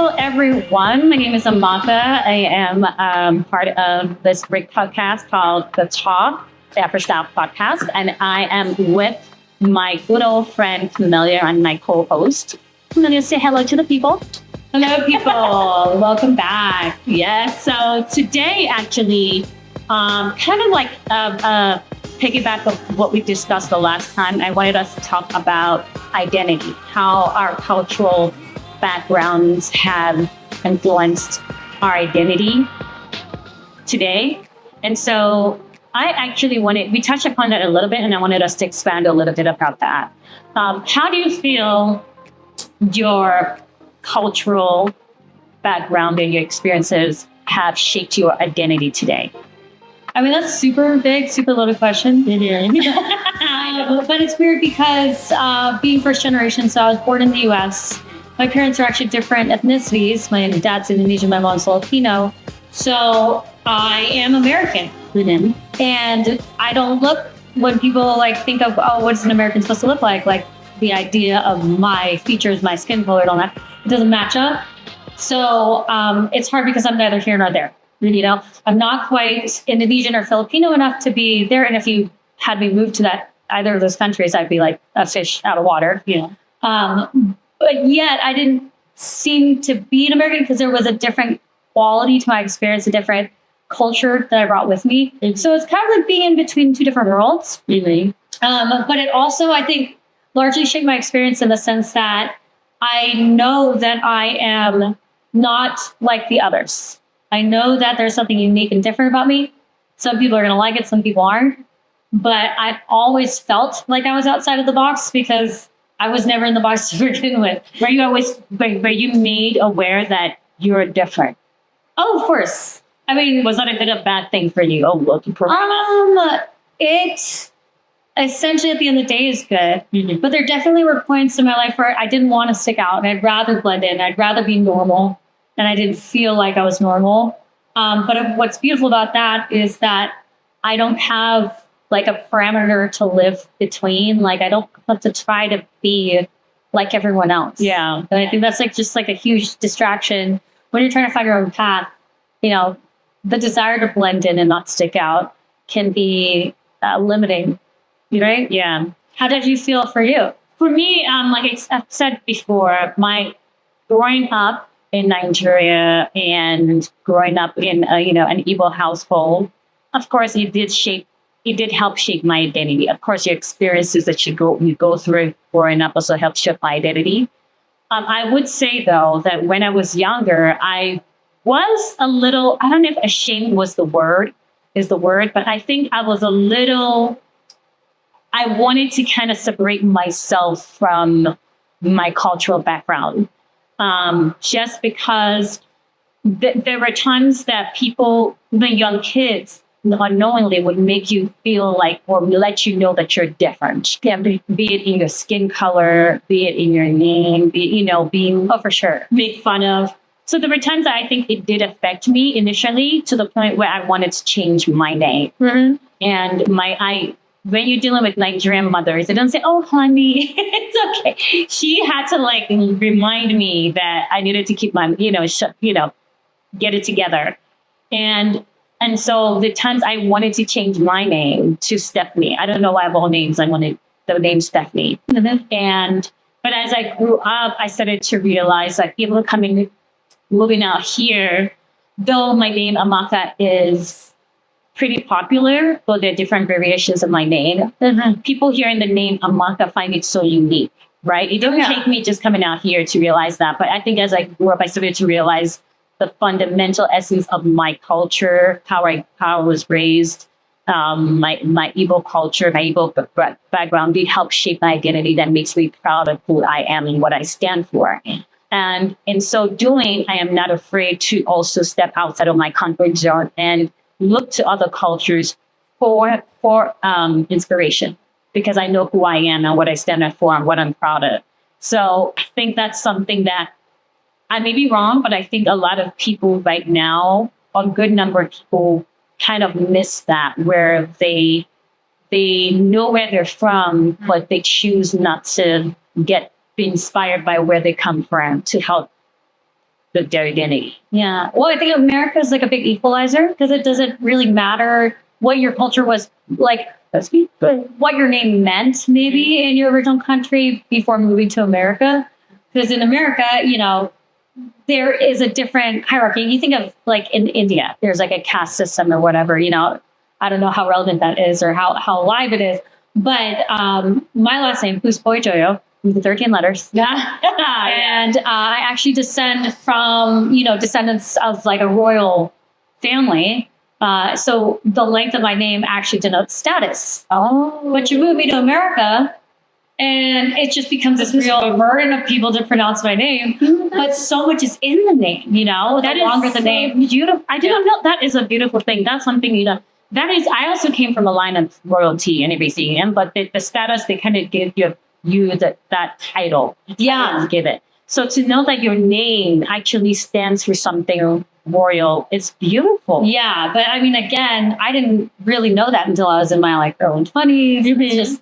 Hello, everyone. My name is Amaka. I am part of this great podcast called The ÁfroStyle podcast, and I am with my good old friend Camelia and my co-host. Camelia, say hello to the people. Hello, people. Welcome back. Yes. So today, actually, kind of like piggyback of what we discussed the last time, I wanted us to talk about identity, how our cultural backgrounds have influenced our identity today. And so I actually we touched upon that a little bit, and I wanted us to expand a little bit about that. How do you feel your cultural background and your experiences have shaped your identity today? I mean, that's super big, super loaded question. But it's weird because being first generation, so I was born in the US. My parents are actually different ethnicities. My dad's Indonesian, my mom's Filipino. So I am American. And I don't look, when people think of, oh, what is an American supposed to look like? Like the idea of my features, my skin color, and all that, it doesn't match up. So it's hard because I'm neither here nor there. I'm not quite Indonesian or Filipino enough to be there. And if you had me move to either of those countries, I'd be like a fish out of water. But yet I didn't seem to be an American because there was a different quality to my experience, a different culture that I brought with me. So it's kind of like being in between two different worlds. But it also, I think, largely shaped my experience in the sense that I know that I am not like the others. I know that there's something unique and different about me. Some people are going to like it, some people aren't. But I always felt like I was outside of the box because I was never in the box to begin with. Were you made aware that you're different? Oh, of course. I mean, was that a bad thing for you? Oh, look, it essentially at the end of the day is good. But there definitely were points in my life where I didn't want to stick out and I'd rather blend in. I'd rather be normal. And I didn't feel like I was normal. But what's beautiful about that is that I don't have like a parameter to live between. Like I don't have to try to be like everyone else. Yeah. And I think that's just a huge distraction when you're trying to find your own path. The desire to blend in and not stick out can be limiting, right? Yeah. How did you feel for you? For me, like I've said before, my growing up in Nigeria and growing up in an Igbo household, of course, it did help shape my identity. Of course, your experiences that you go through growing up also helped shape my identity. I would say, though, that when I was younger, I was a little, I don't know if ashamed is the word, but I think I was I wanted to kind of separate myself from my cultural background. Just because there were times that people, even young kids, unknowingly would make you feel like, or let you know that you're different. Yeah, be it in your skin color, be it in your name, being, oh, for sure, made fun of. So there were times that I think it did affect me initially to the point where I wanted to change my name. And when you're dealing with Nigerian mothers, they don't say, "Oh, honey, it's okay." She had to remind me that I needed to keep my, get it together. And so the times I wanted to change my name to Stephanie, I don't know why of all names I wanted the name Stephanie. But as I grew up, I started to realize that people moving out here, though my name Amaka is pretty popular, though there are different variations of my name. People hearing the name Amaka find it so unique, right? It didn't take me just coming out here to realize that. But I think as I grew up, I started to realize the fundamental essence of my culture, how I was raised, my Igbo culture, my Igbo background did help shape my identity that makes me proud of who I am and what I stand for. And in so doing, I am not afraid to also step outside of my comfort zone and look to other cultures for inspiration, because I know who I am and what I stand for and what I'm proud of. So I think that's something that I may be wrong, but I think a lot of people right now, a good number of people kind of miss that, where they know where they're from, but they choose not to be inspired by where they come from to help their identity. Yeah. Well, I think America is like a big equalizer because it doesn't really matter what your culture was like, what your name meant maybe in your original country before moving to America. Because in America, there is a different hierarchy. You think of like in India, there's like a caste system or whatever, I don't know how relevant that is or how live it is. But my last name, Puspoijoyo, the 13 letters. Yeah. And I actually descend from, descendants of like a royal family. So the length of my name actually denotes status. Oh. But you move me to America, and it just becomes this real burden of people to pronounce my name. But so much is in the name, That is longer the name. beautiful. I didn't know that is a beautiful thing. That's something, that is, I also came from a line of royalty and everything, but the status, they kind of give you that title. Yeah. Give it. So to know that your name actually stands for something royal, it's beautiful. Yeah, but I mean, again, I didn't really know that until I was in my early 20s. It's just,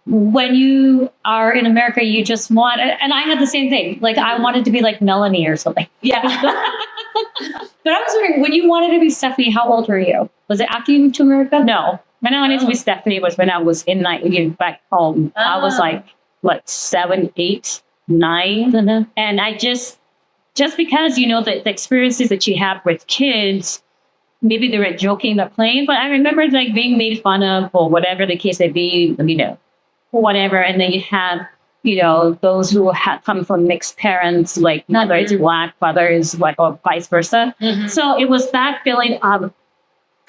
when you are in America, you just want, and I had the same thing. Like I wanted to be like Melanie or something. Yeah. But I was wondering, when you wanted to be Stephanie, how old were you? Was it after you moved to America? No. When I wanted to be Stephanie was when I was back home. I was like, 7, 8, 9. And I just because, the experiences that you have with kids, maybe they were joking or playing, but I remember like being made fun of or whatever the case may be, whatever. And then you have, those who come from mixed parents, like mother is Black, father is White, or vice versa. So it was that feeling of,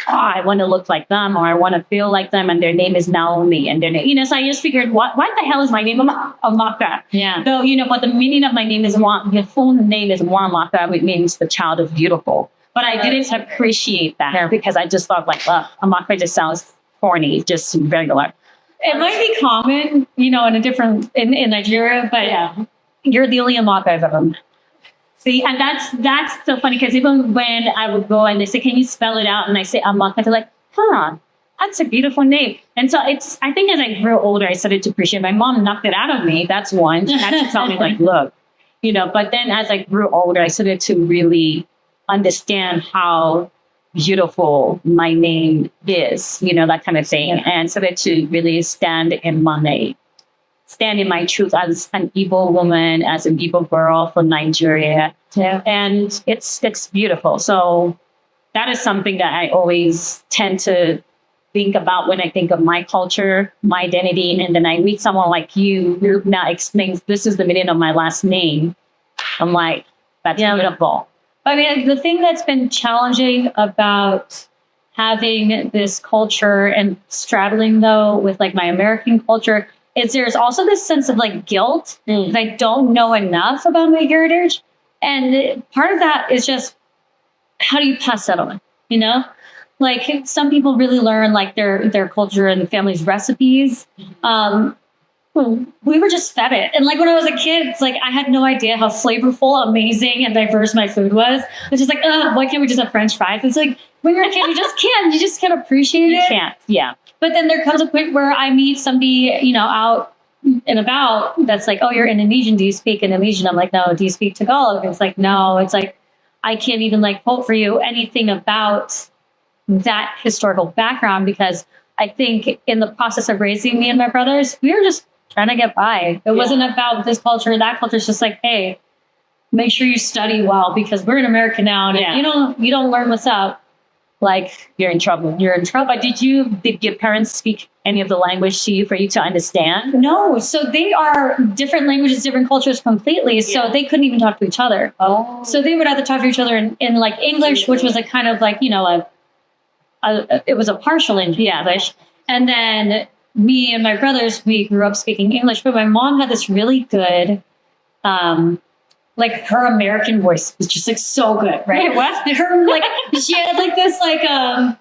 I want to look like them, or I want to feel like them, and their name is Naomi, and their name, so I just figured, why the hell is my name Amaka? Yeah. So, but the meaning of my name is the full name is Amaka, which means the child of beautiful. But I didn't appreciate that because I just thought like, Amaka just sounds corny, just regular. It might be common, in Nigeria, but you're the only Amaka I've ever met. See, and that's so funny because even when I would go and they say, "Can you spell it out?" and I say Amaka, they're like, that's a beautiful name. And so I think as I grew older, I started to appreciate. My mom knocked it out of me. That's one. She had to tell me like, look, But then as I grew older, I started to really understand how beautiful my name is, that kind of thing, and started to really stand in my truth as an Igbo woman, as an Igbo girl from Nigeria. Yeah. And it's beautiful. So that is something that I always tend to think about when I think of my culture, my identity. And then I meet someone like you who now explains this is the meaning of my last name. I'm like, that's beautiful. I mean, the thing that's been challenging about having this culture and straddling though with like my American culture is there's also this sense of like guilt that I don't know enough about my heritage. And part of that is just, how do you pass that on? Like some people really learn like their culture and family's recipes. We were just fed it. And like when I was a kid, it's like I had no idea how flavorful, amazing, and diverse my food was. It's just like, why can't we just have French fries? It's like when you're a kid, you just can't appreciate it. You can't, yeah. But then there comes a point where I meet somebody, out and about that's like, oh, you're Indonesian. Do you speak Indonesian? I'm like, no. Do you speak Tagalog? It's like, no. It's like, I can't even like quote for you anything about that historical background because I think in the process of raising me and my brothers, we were just trying to get by. It wasn't about this culture or that culture. It's just like, hey, make sure you study well because we're in America now. And if you don't learn what's up, like you're in trouble. You're in trouble. But did your parents speak any of the language to you for you to understand? No. So they are different languages, different cultures completely. So they couldn't even talk to each other. Oh. So they would have to talk to each other in like English, which was a kind of like, it was a partial English. And then me and my brothers, we grew up speaking English, but my mom had this really good, like her American voice was just like so good, right? What? Her like she had like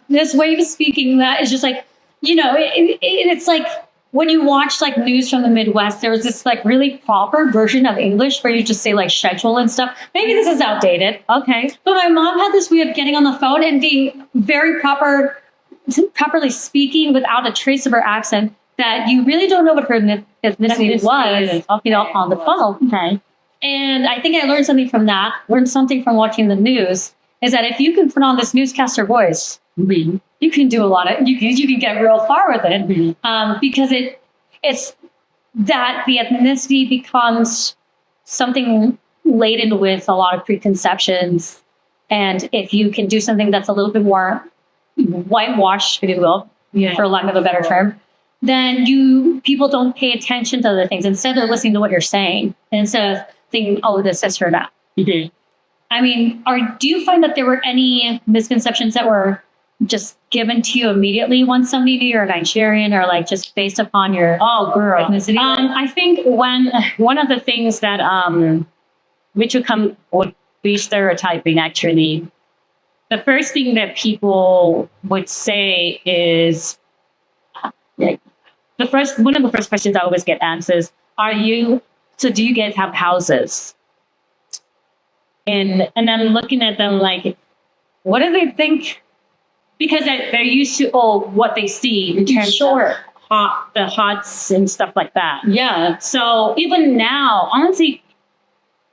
this way of speaking that is just like, it's like when you watch like news from the Midwest, there was this like really proper version of English where you just say like schedule and stuff. Maybe this is outdated. Okay. But my mom had this way of getting on the phone and being very properly speaking without a trace of her accent that you really don't know what her ethnicity was, on the phone. Okay. And I think I learned something from that, learned something from watching the news, is that if you can put on this newscaster voice, you can do a lot of, you can get real far with it. Because it's that the ethnicity becomes something laden with a lot of preconceptions. And if you can do something that's a little bit more whitewashed, if you will, for lack of a better term, then people don't pay attention to other things. Instead, they're listening to what you're saying instead of thinking, oh, this is or that. I mean, do you find that there were any misconceptions that were just given to you immediately once somebody knew you're Nigerian, or like just based upon your ethnicity? I think one of the things that which would be stereotyping actually, the first thing that people would say is one of the first questions I always get asked is, do you guys have houses? And I'm looking at them like, what do they think? Because they're used to what they see in terms of the huts and stuff like that. Yeah. So even now, honestly,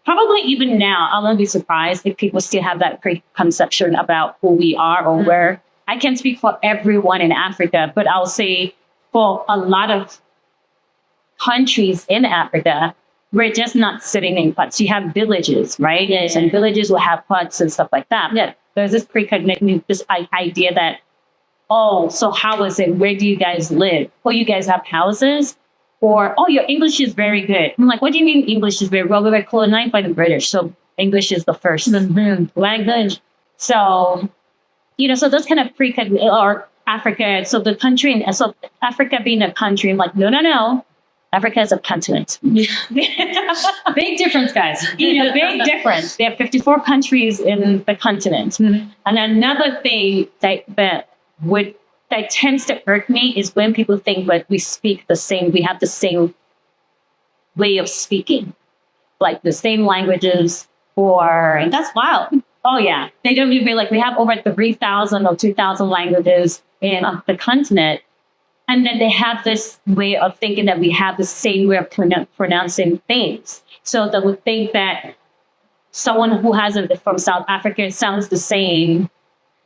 probably even now, I won't be surprised if people still have that preconception about who we are or where. I can't speak for everyone in Africa, but I'll say for a lot of countries in Africa, we're just not sitting in huts. You have villages, right? Yes. And villages will have huts and stuff like that. Yeah. There's this this idea that, so how is it? Where do you guys live? You guys have houses? Or, your English is very good. I'm like, what do you mean English is very well? We were colonized by the British, so English is the first language. So, so those kind of or Africa. So the country, so Africa being a country, I'm like, no. Africa is a continent. Big difference, guys. Big difference. There are 54 countries in the continent. And another thing that tends to irk me is when people think that we speak the same, we have the same way of speaking, like the same languages, and that's wild. Oh yeah. They don't even we have over 3,000 or 2,000 languages in the continent. And then they have this way of thinking that we have the same way of pronouncing things. So they would think that someone who hasn't from South Africa sounds the same.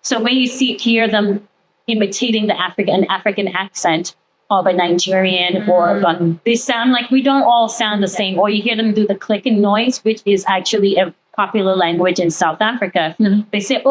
So when you hear them imitating the African accent of a Nigerian or they sound like we don't all sound the same. Or you hear them do the clicking noise, which is actually a popular language in South Africa. They say,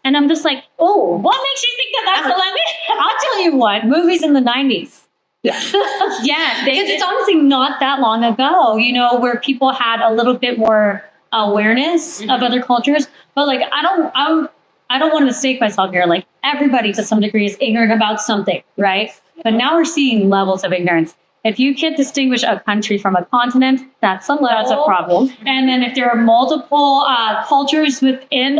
and I'm just like, what makes you think that that's the language? I'll tell you what, movies in the 90s. Yes. Because it's honestly not that long ago, where people had a little bit more awareness of other cultures. But like, I don't want to mistake myself here. Like, everybody to some degree is ignorant about something, right? But now we're seeing levels of ignorance. If you can't distinguish a country from a continent, that's a problem. And then if there are multiple cultures within,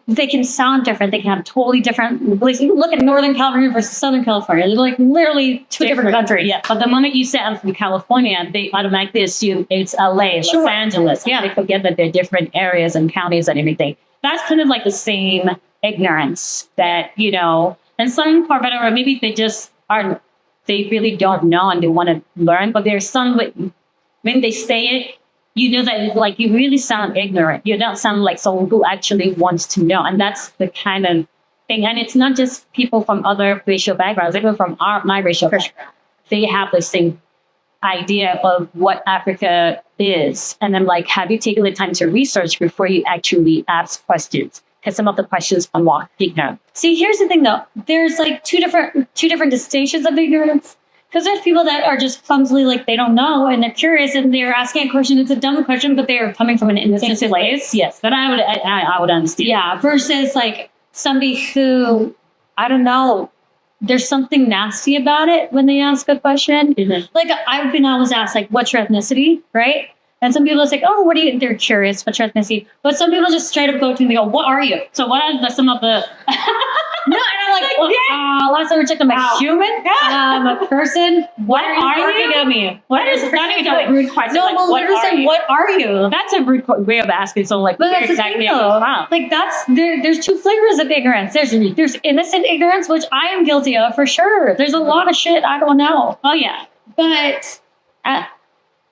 they can sound different. They can have totally different. Look at Northern California versus Southern California. They're like literally two different countries. Yeah. But the moment you say I'm from California, they automatically assume it's LA, Los Angeles. Yeah. They forget that they're different areas and counties and everything. That's kind of like the same ignorance that, and some for better, or maybe they really don't know and they want to learn. But there's when they say it, that it's like you really sound ignorant. You don't sound like someone who actually wants to know. And that's the kind of thing. And it's not just people from other racial backgrounds, even from my racial background. They have the same idea of what Africa is. And I'm like, have you taken the time to research before you actually ask questions? Because some of the questions unlock ignorance. See, here's the thing though. There's like two different distinctions of ignorance. Because there's people that are just clumsily like they don't know and they're curious and they're asking a question. It's a dumb question, but they are coming from an innocent place. Yes, but I would understand. Yeah, versus like somebody who, I don't know, there's something nasty about it when they ask a question. Like I was asked like, what's your ethnicity, right? And some people are like, oh, they're curious, what's your ethnicity? But some people just straight up go to me and go, what are you? So what are some of the... No, and I'm like, last time we checked, I'm like, human? A person? What are you? At me? What is that? Is a rude question. No, like, literally saying, what are you? That's a rude way of asking. So like, but that's exactly like there's two flavors of ignorance. There's innocent ignorance, which I am guilty of for sure. There's a lot of shit I don't know. Oh yeah. But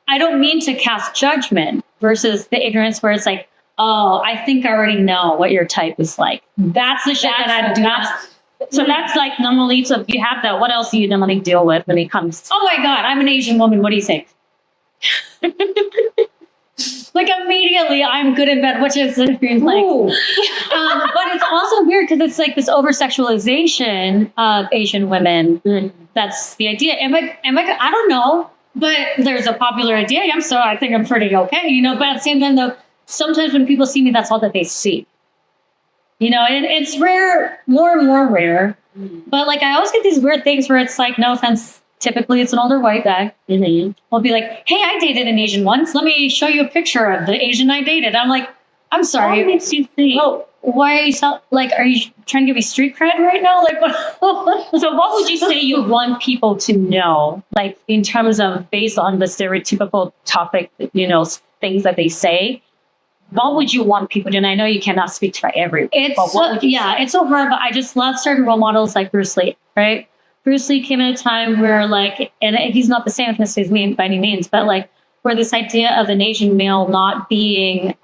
I don't mean to cast judgment versus the ignorance where it's like, oh, I think I already know what your type is like. That's the shit that I do not. So that's like normally, so if you have that, what else do you normally deal with when it comes? Oh my God, I'm an Asian woman. What do you think? Like immediately I'm good in bed, which is like, but it's also weird because it's like this over sexualization of Asian women. That's the idea. Am I, I don't know, but there's a popular idea. I think I'm pretty okay, you know, but at the same time though, sometimes when people see me, that's all that they see. You know, and it's rare, more and more rare. But like, I always get these weird things where it's like, no offense, typically it's an older white guy. I'll be like, hey, I dated an Asian once. Let me show you a picture of the Asian I dated. I'm like, I'm sorry. What makes you think? Well, why are you are you trying to give me street cred right now? Like, what? So what would you say you want people to know? Like in terms of based on the stereotypical topic, you know, things that they say. What would you want people to? And I know you cannot speak for everyone. It's so hard, but I just love certain role models like Bruce Lee, right? Bruce Lee came at a time where like, and he's not the same ethnicity as me by any means, but like where this idea of an Asian male not being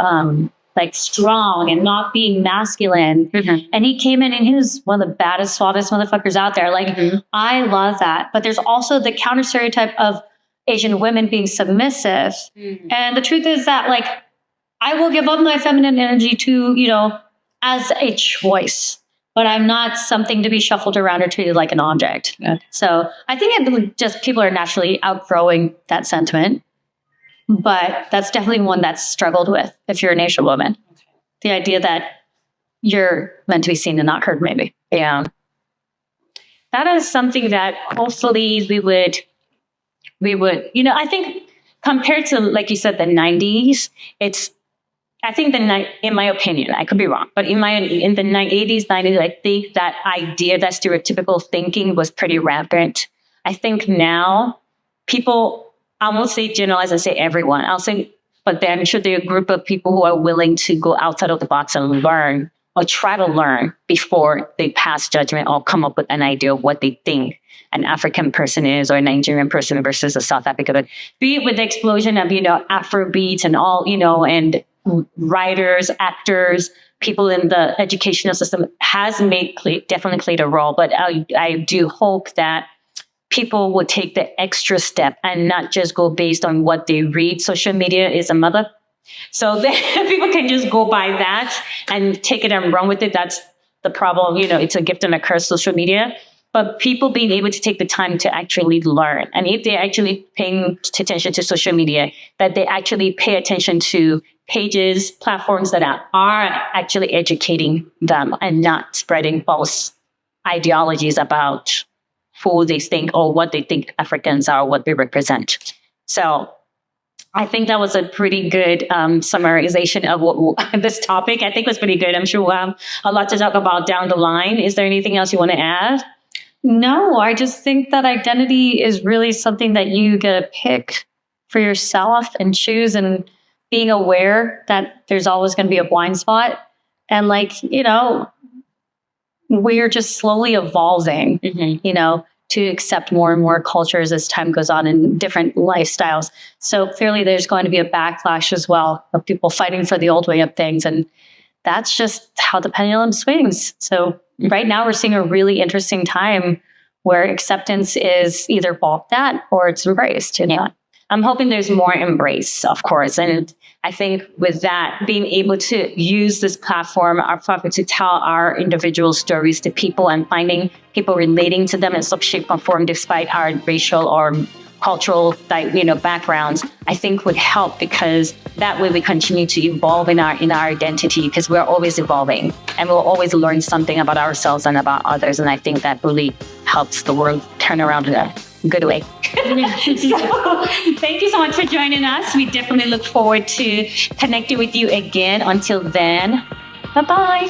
like strong and not being masculine. And he came in and he was one of the baddest, swattest motherfuckers out there. Like, I love that. But there's also the counter stereotype of Asian women being submissive. And the truth is that like, I will give up my feminine energy to, you know, as a choice, but I'm not something to be shuffled around or treated like an object. So I think it just people are naturally outgrowing that sentiment, but that's definitely one that's struggled with if you're an Asian woman. The idea that you're meant to be seen and not heard, maybe. Yeah. That is something that hopefully we would, you know, I think compared to, like you said, the 90s, I think in my opinion, I could be wrong, but in the 80s, 90s, I think that idea, that stereotypical thinking was pretty rampant. I think now people, I won't say generalize and say everyone, I'll say, but then should there be a group of people who are willing to go outside of the box and learn or try to learn before they pass judgment or come up with an idea of what they think an African person is or a Nigerian person versus a South African. Be it with the explosion of, you know, Afrobeats and all, you know, and writers, actors, people in the educational system has definitely played a role. But I do hope that people will take the extra step and not just go based on what they read. Social media is a mother. So then people can just go by that and take it and run with it. That's the problem. You know, it's a gift and a curse, social media. But people being able to take the time to actually learn. And if they're actually paying attention to social media, that they actually pay attention to pages, platforms that are actually educating them and not spreading false ideologies about who they think or what they think Africans are, what they represent. So I think that was a pretty good summarization of this topic. I think it was pretty good. I'm sure we'll have a lot to talk about down the line. Is there anything else you want to add? No, I just think that identity is really something that you get to pick for yourself and choose, and being aware that there's always going to be a blind spot. And like, you know, we're just slowly evolving, you know, to accept more and more cultures as time goes on and different lifestyles. So clearly there's going to be a backlash as well of people fighting for the old way of things. And that's just how the pendulum swings. So right now we're seeing a really interesting time where acceptance is either balked at or it's embraced. You know? I'm hoping there's more embrace, of course. And I think with that, being able to use this platform, our platform, to tell our individual stories to people and finding people relating to them in some shape or form, despite our racial or cultural, you know, backgrounds, I think would help, because that way we continue to evolve in our identity, because we're always evolving and we'll always learn something about ourselves and about others. And I think that really helps the world turn around in a good way. So, thank you so much for joining us. We definitely look forward to connecting with you again. Until then, bye-bye.